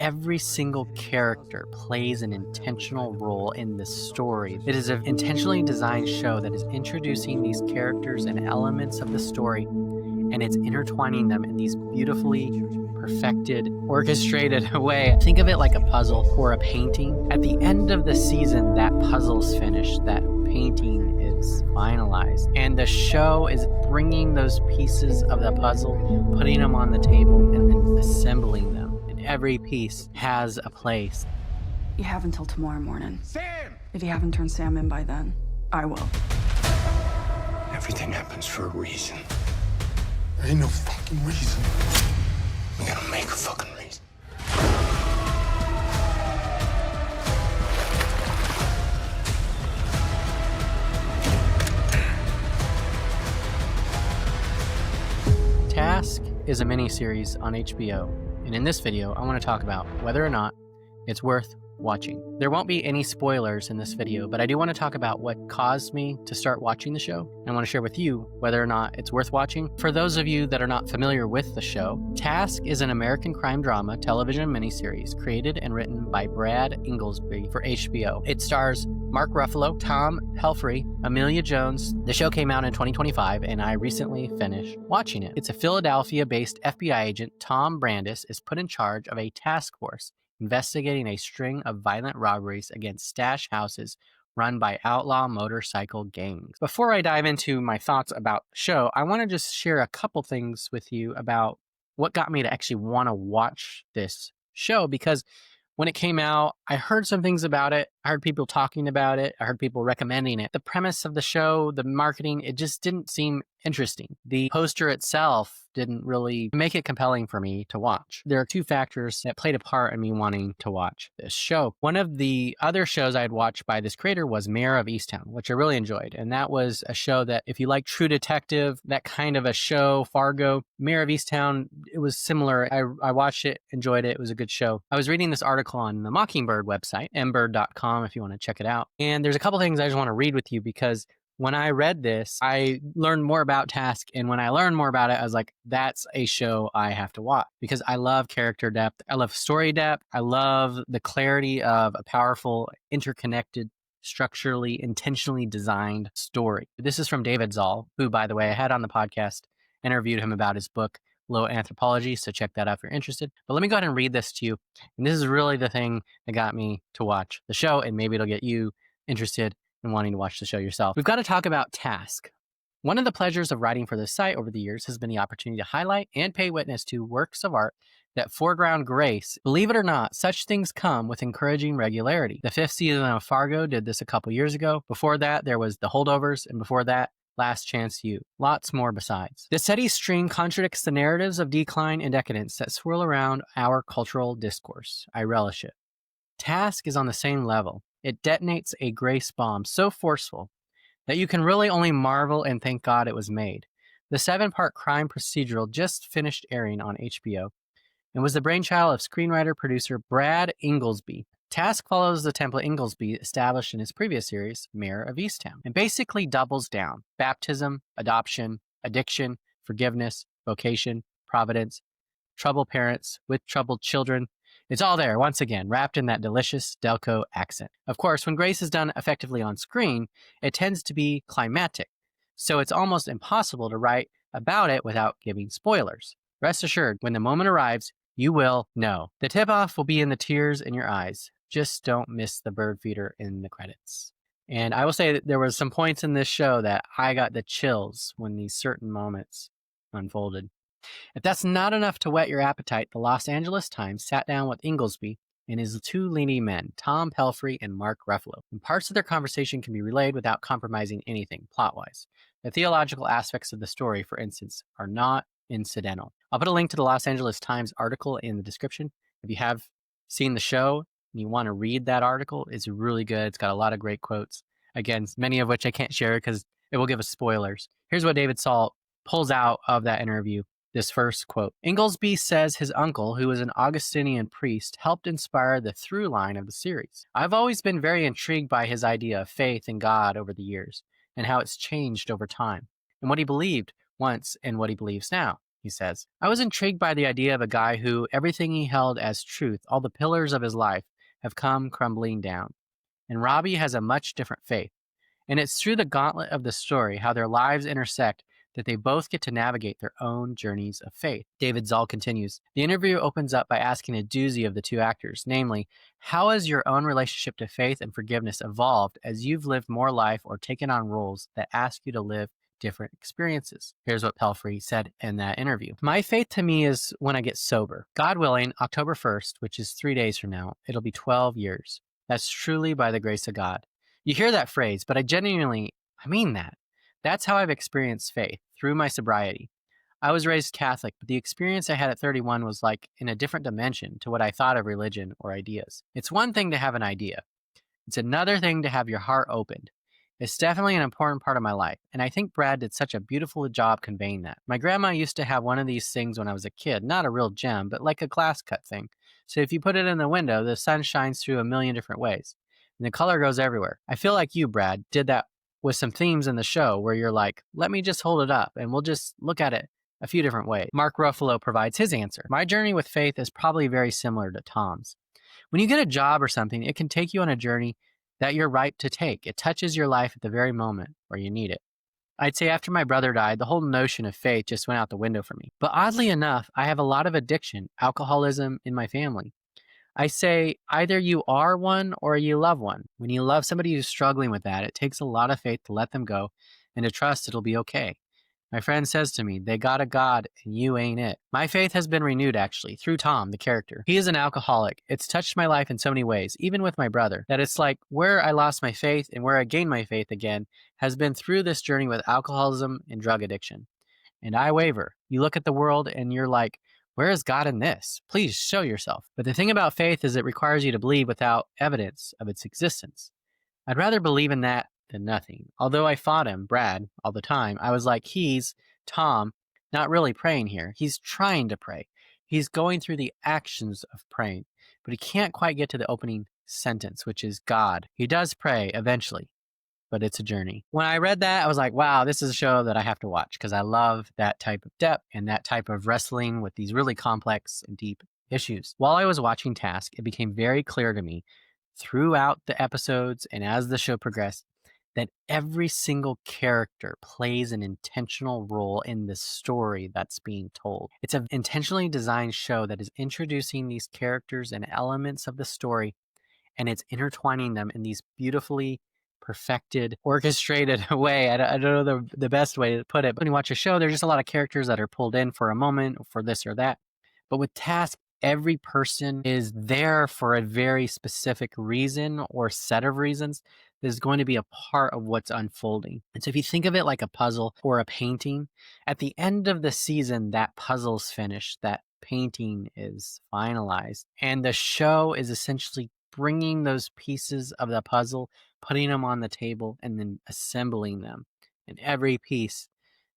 Every single character plays an intentional role in this story. It is an intentionally designed show that is introducing these characters and elements of the story, and it's intertwining them in these beautifully perfected, orchestrated way. Think of it like a puzzle or a painting. At the end of the season, that puzzle's finished, that painting is finalized, and the show is bringing those pieces of the puzzle, putting them on the table, and then assembling them. And every piece has a place. You have until tomorrow morning. Sam! If you haven't turned Sam in by then, I will. Everything happens for a reason. There ain't no fucking reason. We gotta make a fucking reason. Task is a miniseries on HBO, and in this video, I want to talk about whether or not it's worth watching. There won't be any spoilers in this video, but I do want to talk about what caused me to start watching the show. I want to share with you whether or not it's worth watching. For those of you that are not familiar with the show, Task is an American crime drama television miniseries created and written by Brad Inglesby for HBO. It stars Mark Ruffalo, Tom Pelphrey, Amelia Jones. The show came out in 2025, and I recently finished watching it. It's a Philadelphia-based FBI agent, Tom Brandis, is put in charge of a task force investigating a string of violent robberies against stash houses run by outlaw motorcycle gangs. Before I dive into my thoughts about the show, I want to just share a couple things with you about what got me to actually want to watch this show, because when it came out, I heard some things about it. I heard people talking about it. I heard people recommending it. The premise of the show, the marketing, it just didn't seem interesting. The poster itself didn't really make it compelling for me to watch. There are two factors that played a part in me wanting to watch this show. One of the other shows I had watched by this creator was Mayor of Easttown, which I really enjoyed. And that was a show that, if you like True Detective, that kind of a show, Fargo, Mayor of Easttown, it was similar. I watched it, enjoyed it. It was a good show. I was reading this article on the Mockingbird website, mbird.com, if you want to check it out. And there's a couple things I just want to read with you, because when I read this, I learned more about Task. And when I learned more about it, I was like, that's a show I have to watch, because I love character depth. I love story depth. I love the clarity of a powerful, interconnected, structurally, intentionally designed story. This is from David Zoll, who, by the way, I had on the podcast, interviewed him about his book, Low Anthropology. So check that out if you're interested. But let me go ahead and read this to you. And this is really the thing that got me to watch the show, and maybe it'll get you interested and wanting to watch the show yourself. We've got to talk about Task. One of the pleasures of writing for this site over the years has been the opportunity to highlight and pay witness to works of art that foreground grace. Believe it or not, such things come with encouraging regularity. The fifth season of Fargo did this a couple years ago. Before that, there was The Holdovers, and before that, Last Chance U. Lots more besides. The steady stream contradicts the narratives of decline and decadence that swirl around our cultural discourse. I relish it. Task is on the same level. It detonates a grace bomb so forceful that you can really only marvel and thank God it was made. The 7-part crime procedural just finished airing on HBO and was the brainchild of screenwriter-producer Brad Inglesby. Task follows the template Inglesby established in his previous series, Mayor of Easttown, and basically doubles down. Baptism, adoption, addiction, forgiveness, vocation, providence, troubled parents with troubled children. It's all there, once again, wrapped in that delicious Delco accent. Of course, when grace is done effectively on screen, it tends to be climactic, so it's almost impossible to write about it without giving spoilers. Rest assured, when the moment arrives, you will know. The tip-off will be in the tears in your eyes. Just don't miss the bird feeder in the credits. And I will say that there were some points in this show that I got the chills when these certain moments unfolded. If that's not enough to whet your appetite, the Los Angeles Times sat down with Inglesby and his two leading men, Tom Pelphrey and Mark Ruffalo. And parts of their conversation can be relayed without compromising anything plot-wise. The theological aspects of the story, for instance, are not incidental. I'll put a link to the Los Angeles Times article in the description. If you have seen the show and you want to read that article, it's really good. It's got a lot of great quotes. Again, many of which I can't share because it will give us spoilers. Here's what David Salt pulls out of that interview. This first quote. Inglesby says his uncle, who was an Augustinian priest, helped inspire the through line of the series. I've always been very intrigued by his idea of faith in God over the years and how it's changed over time, and what he believed once and what he believes now. he says. I was intrigued by the idea of a guy who everything he held as truth, all the pillars of his life, have come crumbling down. And Robbie has a much different faith. And it's through the gauntlet of the story, how their lives intersect, that they both get to navigate their own journeys of faith. David Zoll continues. The interview opens up by asking a doozy of the two actors, namely, how has your own relationship to faith and forgiveness evolved as you've lived more life or taken on roles that ask you to live different experiences? Here's what Pelfrey said in that interview. My faith to me is when I get sober. God willing, October 1st, which is 3 days from now, it'll be 12 years. That's truly by the grace of God. You hear that phrase, but I mean that. That's how I've experienced faith, through my sobriety. I was raised Catholic, but the experience I had at 31 was like in a different dimension to what I thought of religion or ideas. It's one thing to have an idea. It's another thing to have your heart opened. It's definitely an important part of my life, and I think Brad did such a beautiful job conveying that. My grandma used to have one of these things when I was a kid, not a real gem, but like a glass cut thing. So if you put it in the window, the sun shines through a million different ways, and the color goes everywhere. I feel like you, Brad, did that with some themes in the show where you're like, let me just hold it up and we'll just look at it a few different ways. Mark Ruffalo provides his answer. My journey with faith is probably very similar to Tom's. When you get a job or something, it can take you on a journey that you're ripe to take. It touches your life at the very moment where you need it. I'd say after my brother died, the whole notion of faith just went out the window for me. But oddly enough, I have a lot of addiction, alcoholism in my family. I say either you are one or you love one. When you love somebody who's struggling with that, it takes a lot of faith to let them go and to trust it'll be okay. My friend says to me, they got a God and you ain't it. My faith has been renewed actually through Tom, the character. He is an alcoholic. It's touched my life in so many ways, even with my brother, that it's like where I lost my faith and where I gained my faith again has been through this journey with alcoholism and drug addiction. And I waver. You look at the world and you're like, where is God in this? Please show yourself. But the thing about faith is it requires you to believe without evidence of its existence. I'd rather believe in that than nothing. Although I fought him, Brad, all the time, I was like, he's, Tom, not really praying here. He's trying to pray. He's going through the actions of praying, but he can't quite get to the opening sentence, which is God. He does pray eventually, but it's a journey. When I read that, I was like, wow, this is a show that I have to watch because I love that type of depth and that type of wrestling with these really complex and deep issues. While I was watching Task, it became very clear to me throughout the episodes and as the show progressed that every single character plays an intentional role in the story that's being told. It's an intentionally designed show that is introducing these characters and elements of the story, and it's intertwining them in these beautifully perfected, orchestrated way. I don't know the best way to put it, but when you watch a show, there's just a lot of characters that are pulled in for a moment, for this or that. But with Task, every person is there for a very specific reason or set of reasons that is going to be a part of what's unfolding. And so if you think of it like a puzzle or a painting, at the end of the season, that puzzle's finished, that painting is finalized. And the show is essentially bringing those pieces of the puzzle, putting them on the table, and then assembling them. And every piece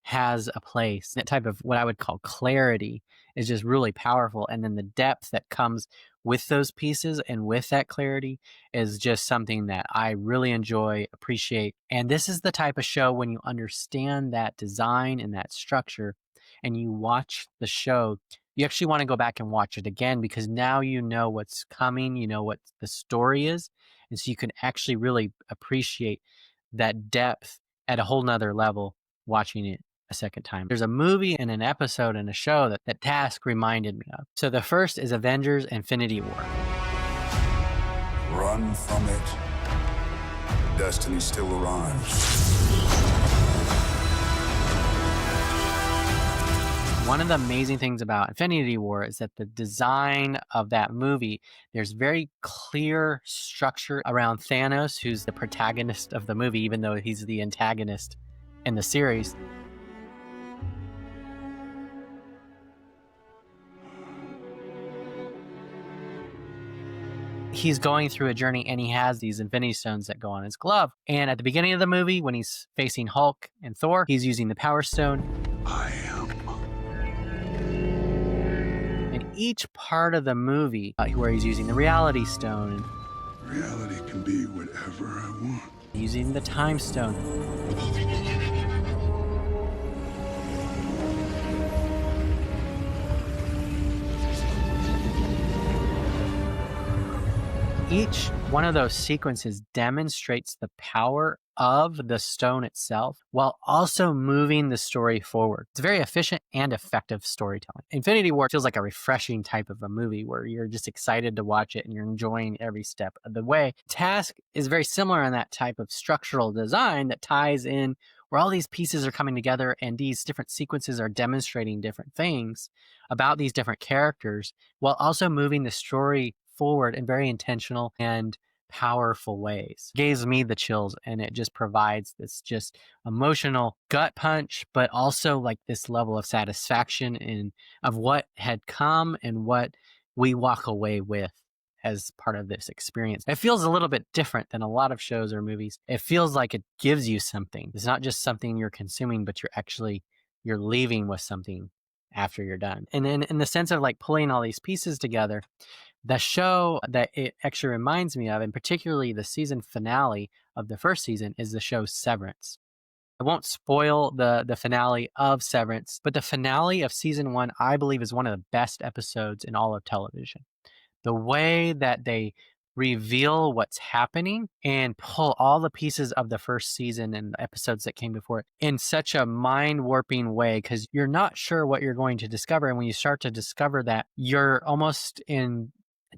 has a place. That type of what I would call clarity is just really powerful. And then the depth that comes with those pieces and with that clarity is just something that I really enjoy, appreciate. And this is the type of show when you understand that design and that structure and you watch the show, you actually want to go back and watch it again because now you know what's coming, you know what the story is. And so you can actually really appreciate that depth at a whole nother level watching it a second time. There's a movie and an episode and a show that Task reminded me of. So the first is Avengers Infinity War. Run from it. Destiny still arrives. One of the amazing things about Infinity War is that the design of that movie, there's very clear structure around Thanos, who's the protagonist of the movie, even though he's the antagonist in the series. He's going through a journey and he has these Infinity Stones that go on his glove. And at the beginning of the movie, when he's facing Hulk and Thor, he's using the Power Stone. I am. And each part of the movie where he's using the Reality Stone. Reality can be whatever I want. Using the Time Stone. Each one of those sequences demonstrates the power of the stone itself while also moving the story forward. It's very efficient and effective storytelling. Infinity War feels like a refreshing type of a movie where you're just excited to watch it and you're enjoying every step of the way. Task is very similar in that type of structural design that ties in where all these pieces are coming together and these different sequences are demonstrating different things about these different characters while also moving the story forward in very intentional and powerful ways. It gives me the chills, and it just provides this just emotional gut punch, but also like this level of satisfaction in of what had come and what we walk away with as part of this experience. It feels a little bit different than a lot of shows or movies. It feels like it gives you something. It's not just something you're consuming, but you're leaving with something after you're done. And in the sense of like pulling all these pieces together, the show that it actually reminds me of, and particularly the season finale of the first season, is the show Severance. I won't spoil the finale of Severance, but the finale of season 1, I believe, is one of the best episodes in all of television. The way that they reveal what's happening and pull all the pieces of the first season and the episodes that came before it in such a mind-warping way, because you're not sure what you're going to discover. And when you start to discover that, you're almost in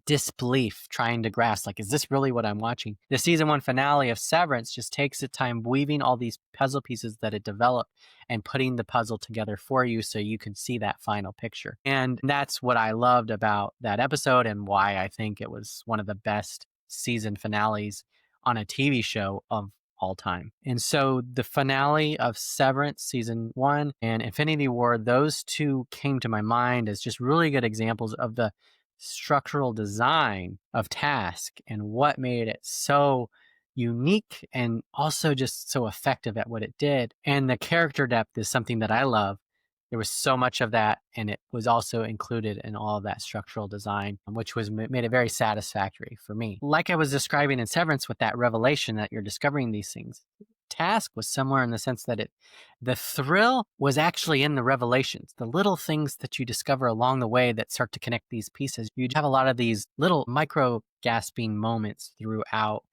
disbelief trying to grasp, like, is this really what I'm watching? The season 1 finale of Severance just takes its time weaving all these puzzle pieces that it developed and putting the puzzle together for you so you can see that final picture. And that's what I loved about that episode and why I think it was one of the best season finales on a TV show of all time. And so the finale of Severance season 1 and Infinity War, those two came to my mind as just really good examples of the structural design of Task and what made it so unique and also just so effective at what it did. And the character depth is something that I love. There was so much of that, and it was also included in all of that structural design, which was made it very satisfactory for me. Like I was describing in Severance with that revelation that you're discovering these things, Task was similar in the sense that the thrill was actually in the revelations, the little things that you discover along the way that start to connect these pieces. You'd have a lot of these little micro gasping moments throughout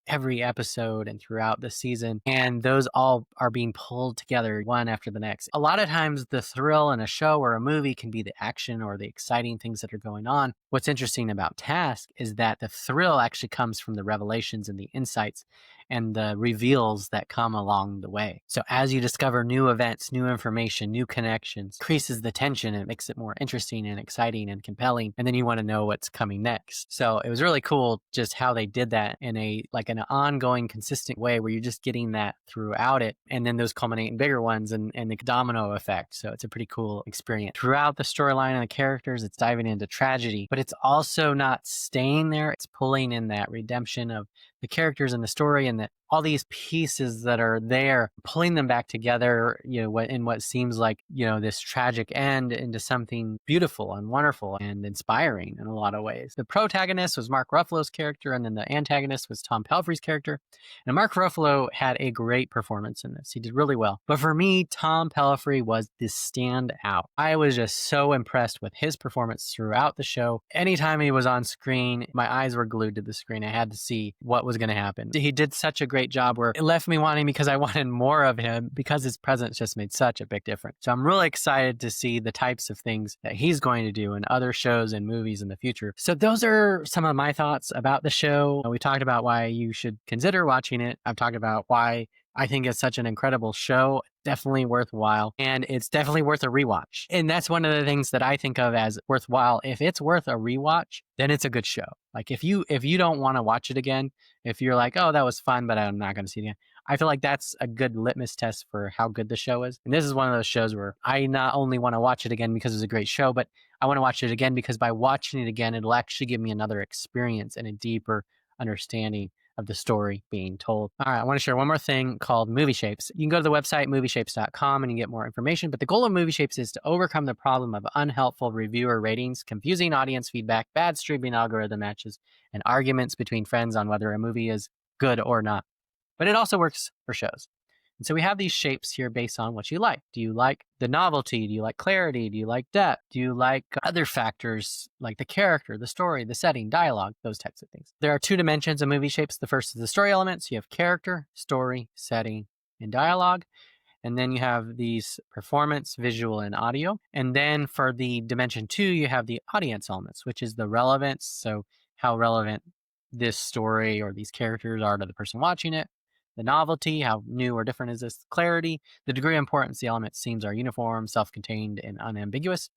every episode and throughout the season, and those all are being pulled together one after the next. A lot of times the thrill in a show or a movie can be the action or the exciting things that are going on. What's interesting about Task is that the thrill actually comes from the revelations and the insights and the reveals that come along the way. So as you discover new events, new information, new connections, increases the tension and it makes it more interesting and exciting and compelling, and then you want to know what's coming next. So it was really cool just how they did that in an ongoing, consistent way where you're just getting that throughout it, and then those culminate in bigger ones and the domino effect. So it's a pretty cool experience. Throughout the storyline and the characters, it's diving into tragedy, but it's also not staying there. It's pulling in that redemption of the characters and the story and all these pieces that are there, pulling them back together, in what seems like, this tragic end into something beautiful and wonderful and inspiring in a lot of ways. The protagonist was Mark Ruffalo's character, and then the antagonist was Tom Pelphrey's character. And Mark Ruffalo had a great performance in this. He did really well. But for me, Tom Pelphrey was the standout. I was just so impressed with his performance throughout the show. Anytime he was on screen, my eyes were glued to the screen. I had to see what was going to happen. He did such a great job where it left me wanting, because I wanted more of him, because his presence just made such a big difference. So I'm really excited to see the types of things that he's going to do in other shows and movies in the future. So those are some of my thoughts about the show. We talked about why you should consider watching it. I've talked about why I think it's such an incredible show. Definitely worthwhile. And it's definitely worth a rewatch. And that's one of the things that I think of as worthwhile. If it's worth a rewatch, then it's a good show. Like if you don't want to watch it again, if you're like, oh, that was fun, but I'm not going to see it again, I feel like that's a good litmus test for how good the show is. And this is one of those shows where I not only want to watch it again because it's a great show, but I want to watch it again because by watching it again, it'll actually give me another experience and a deeper understanding of the story being told. All right, I want to share one more thing called Movie Shapes. You can go to the website movieshapes.com and you get more information, but the goal of Movie Shapes is to overcome the problem of unhelpful reviewer ratings, confusing audience feedback, bad streaming algorithm matches, and arguments between friends on whether a movie is good or not. But it also works for shows. And so we have these shapes here based on what you like. Do you like the novelty? Do you like clarity? Do you like depth? Do you like other factors like the character, the story, the setting, dialogue, those types of things? There are 2 dimensions of movie shapes. The first is the story elements. You have character, story, setting, and dialogue. And then you have these performance, visual, and audio. And then for the dimension 2, you have the audience elements, which is the relevance. So how relevant this story or these characters are to the person watching it. The novelty, how new or different is this? Clarity, the degree of importance the element seems are uniform, self-contained, and unambiguous.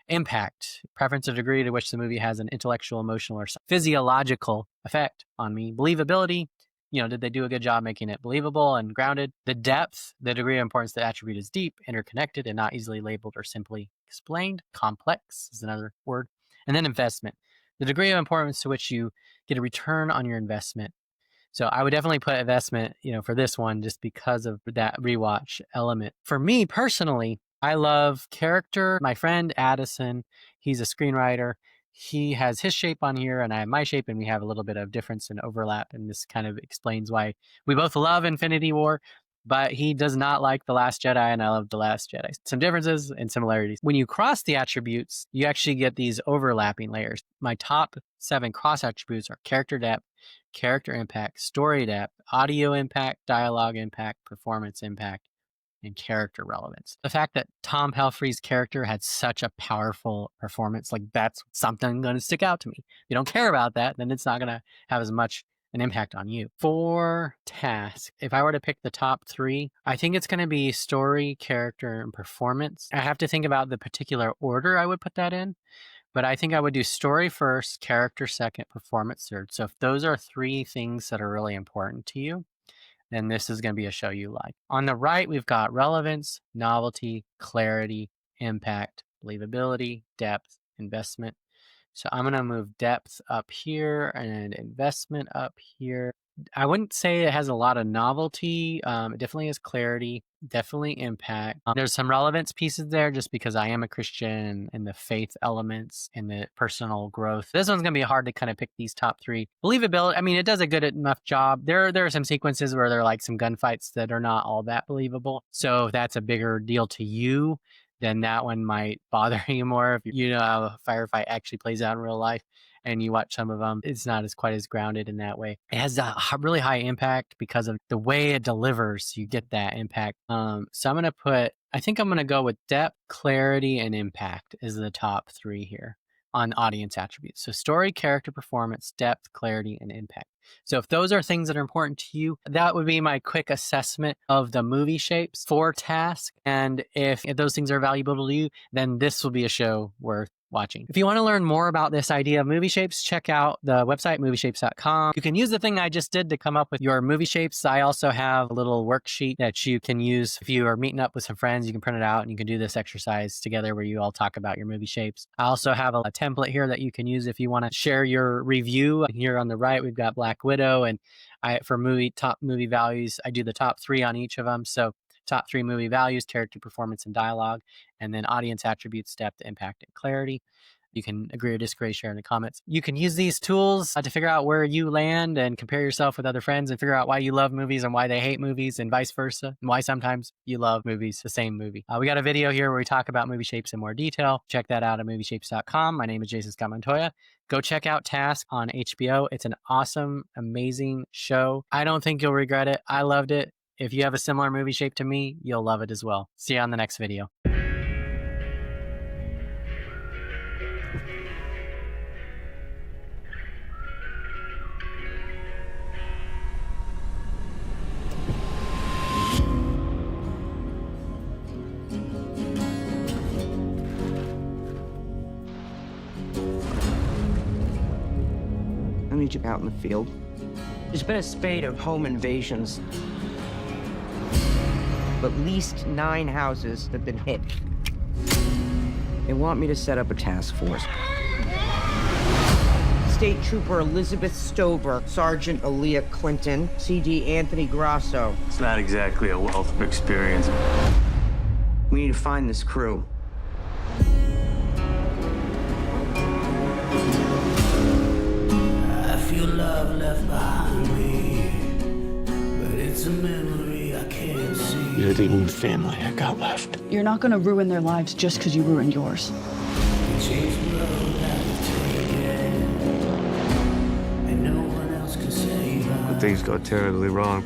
Impact, preference or degree to which the movie has an intellectual, emotional, or physiological effect on me. Believability, did they do a good job making it believable and grounded? The depth, the degree of importance the attribute is deep, interconnected, and not easily labeled or simply explained. Complex is another word. And then investment, the degree of importance to which you get a return on your investment. So I would definitely put investment, for this one just because of that rewatch element. For me personally, I love character. My friend Addison, he's a screenwriter. He has his shape on here and I have my shape, and we have a little bit of difference and overlap. And this kind of explains why we both love Infinity War, but he does not like The Last Jedi and I love The Last Jedi. Some differences and similarities. When you cross the attributes, you actually get these overlapping layers. My top 7 cross attributes are character depth, character impact, story depth, audio impact, dialogue impact, performance impact, and character relevance. The fact that Tom Pelphrey's character had such a powerful performance, that's something going to stick out to me. If you don't care about that, then it's not going to have as much an impact on you. For task, if I were to pick the top 3, I think it's going to be story, character, and performance. I have to think about the particular order I would put that in. But I think I would do story first, character second, performance third. So if those are 3 things that are really important to you, then this is going to be a show you like. On the right, we've got relevance, novelty, clarity, impact, believability, depth, investment. So I'm going to move depth up here and investment up here. I wouldn't say it has a lot of novelty. It definitely has clarity, definitely impact. There's some relevance pieces there just because I am a Christian and the faith elements and the personal growth. This one's going to be hard to kind of pick these top 3. Believability, it does a good enough job. There are some sequences where there are like some gunfights that are not all that believable. So if that's a bigger deal to you, then that one might bother you more. If you know how a firefight actually plays out in real life and you watch some of them, it's not quite as grounded in that way. It has a really high impact because of the way it delivers. You get that impact. So I think I'm going to go with depth, clarity, and impact as the top 3 here on audience attributes. So story, character, performance, depth, clarity, and impact. So if those are things that are important to you, that would be my quick assessment of the movie shapes for task. And if those things are valuable to you, then this will be a show worth watching. If you want to learn more about this idea of movie shapes, check out the website, movieshapes.com. You can use the thing I just did to come up with your movie shapes. I also have a little worksheet that you can use if you are meeting up with some friends. You can print it out and you can do this exercise together where you all talk about your movie shapes. I also have a template here that you can use if you want to share your review. Here on the right, we've got Black Widow, and for top movie values, I do the top 3 on each of them. So top 3 movie values, character, performance, and dialogue, and then audience attributes, depth, impact, and clarity. You can agree or disagree, share in the comments. You can use these tools to figure out where you land and compare yourself with other friends and figure out why you love movies and why they hate movies and vice versa, and why sometimes you love movies, the same movie. We got a video here where we talk about movie shapes in more detail. Check that out at movieshapes.com. My name is Jason Scott Montoya. Go check out Task on HBO. It's an awesome, amazing show. I don't think you'll regret it. I loved it. If you have a similar movie shape to me, you'll love it as well. See you on the next video. I need you out in the field. There's been a spate of home invasions. At least 9 houses have been hit. They want me to set up a task force. State Trooper Elizabeth Stover, Sergeant Aaliyah Clinton, CD Anthony Grasso. It's not exactly a wealth of experience. We need to find this crew. I feel love left behind me, but it's a memory I can't see. They're the only family I got left. You're not gonna ruin their lives just because you ruined yours. When things go terribly wrong,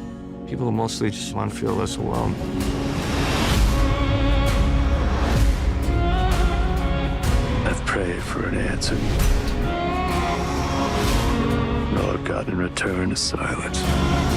people mostly just want to feel less alone. I've prayed for an answer. And all I've gotten in return is silence.